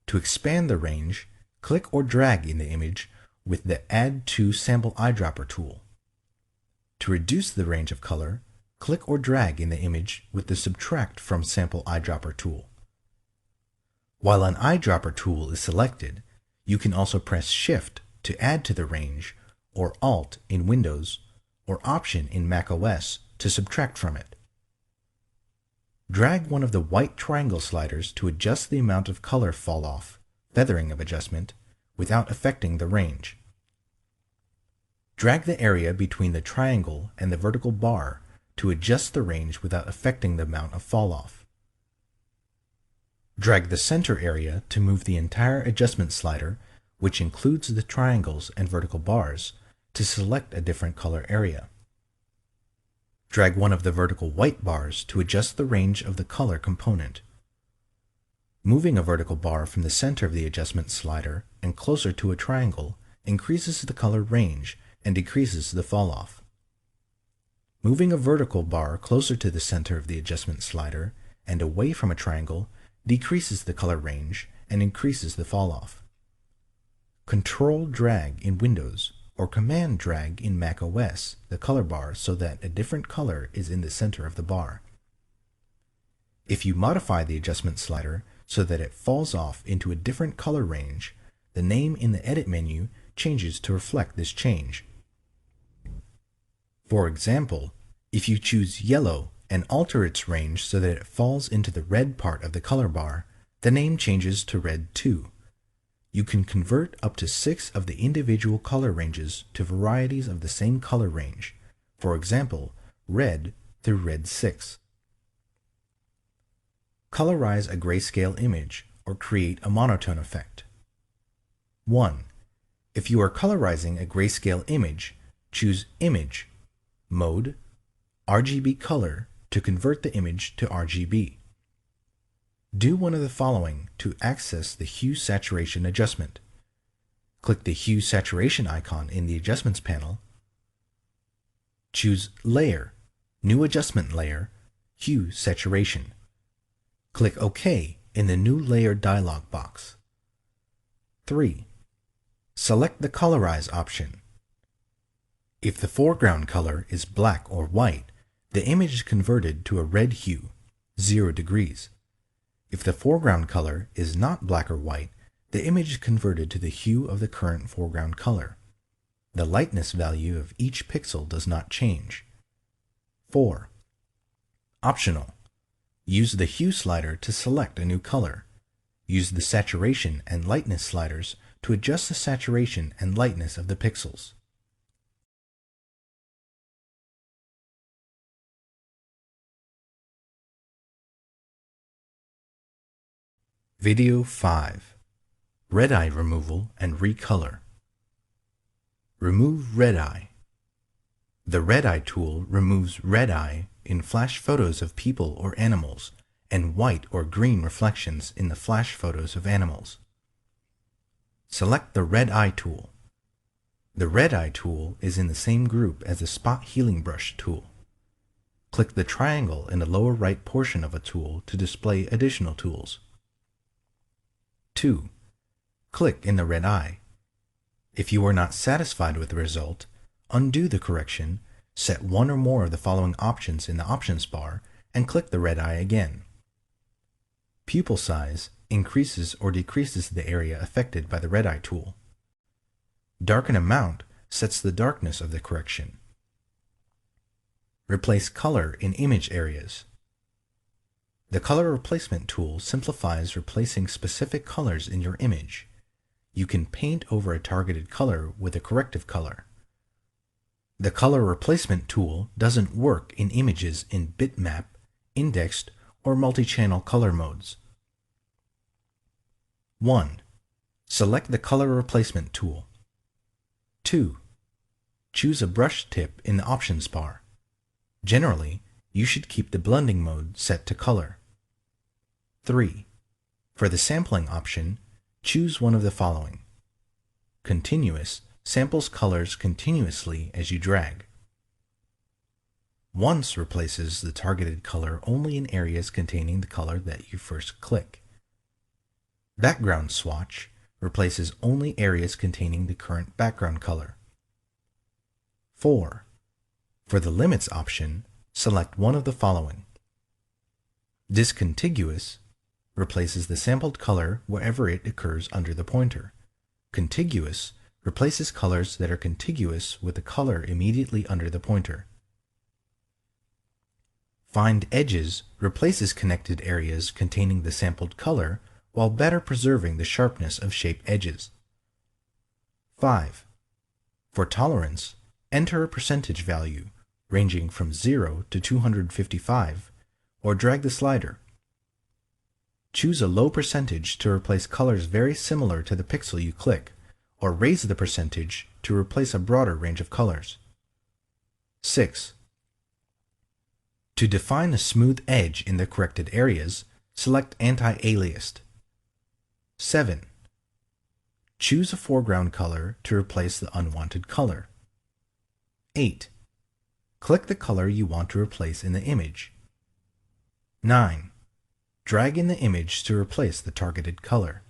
To expand the range, click or drag in the image with the Add to Sample Eyedropper tool. To reduce the range of color, click or drag in the image with the Subtract from Sample Eyedropper tool. While an eyedropper tool is selected, you can also press Shift to add to the range, or Alt in Windows, or Option in macOS to subtract from it. Drag one of the white triangle sliders to adjust the amount of color fall off, feathering of adjustment, without affecting the range. Drag the area between the triangle and the vertical bar to adjust the range without affecting the amount of fall off. Drag the center area to move the entire adjustment slider, which includes the triangles and vertical bars, to select a different color area. Drag one of the vertical white bars to adjust the range of the color component. Moving a vertical bar from the center of the adjustment slider and closer to a triangle increases the color range and decreases the falloff. Moving a vertical bar closer to the center of the adjustment slider and away from a triangle decreases the color range and increases the falloff. Control drag in Windows or Command drag in Mac OS the color bar so that a different color is in the center of the bar. If you modify the adjustment slider so that it falls off into a different color range, the name in the Edit menu changes to reflect this change. For example, if you choose yellow and alter its range so that it falls into the red part of the color bar, the name changes to red too. You can convert up to 6 of the individual color ranges to varieties of the same color range, for example, red through red 6. Colorize a grayscale image or create a monotone effect. 1. If you are colorizing a grayscale image, choose Image, Mode, RGB Color to convert the image to RGB. Do one of the following to access the Hue Saturation adjustment. Click the Hue Saturation icon in the Adjustments panel. Choose Layer, New Adjustment Layer, Hue Saturation. Click OK in the New Layer dialog box. 3. Select the Colorize option. If the foreground color is black or white, the image is converted to a red hue, 0 degrees. If the foreground color is not black or white, the image is converted to the hue of the current foreground color. The lightness value of each pixel does not change. 4. Optional. Use the Hue slider to select a new color. Use the Saturation and Lightness sliders to adjust the saturation and lightness of the pixels. Video 5. Red eye removal and recolor. Remove red eye. The red eye tool removes red eye in flash photos of people or animals and white or green reflections in the flash photos of animals. Select the red eye tool. The red eye tool is in the same group as the spot healing brush tool. Click the triangle in the lower right portion of a tool to display additional tools. 2. Click in the red eye. If you are not satisfied with the result, undo the correction, set one or more of the following options in the options bar, and click the red eye again. Pupil size increases or decreases the area affected by the red eye tool. Darken amount sets the darkness of the correction. Replace color in image areas. The color replacement tool simplifies replacing specific colors in your image. You can paint over a targeted color with a corrective color. The color replacement tool doesn't work in images in bitmap, indexed, or multi-channel color modes. 1. Select the color replacement tool. 2. Choose a brush tip in the options bar. Generally, you should keep the blending mode set to color. 3. For the sampling option, choose one of the following. Continuous samples colors continuously as you drag. Once replaces the targeted color only in areas containing the color that you first click. Background swatch replaces only areas containing the current background color. 4. For the limits option, select one of the following. Discontiguous replaces the sampled color wherever it occurs under the pointer. Contiguous replaces colors that are contiguous with the color immediately under the pointer. Find edges replaces connected areas containing the sampled color while better preserving the sharpness of shape edges. 5. For tolerance, enter a percentage value ranging from 0 to 255 or drag the slider. Choose a low percentage to replace colors very similar to the pixel you click, or raise the percentage to replace a broader range of colors. 6. To define a smooth edge in the corrected areas, select Anti-Aliased. 7. Choose a foreground color to replace the unwanted color. 8. Click the color you want to replace in the image. 9. Drag in the image to replace the targeted color.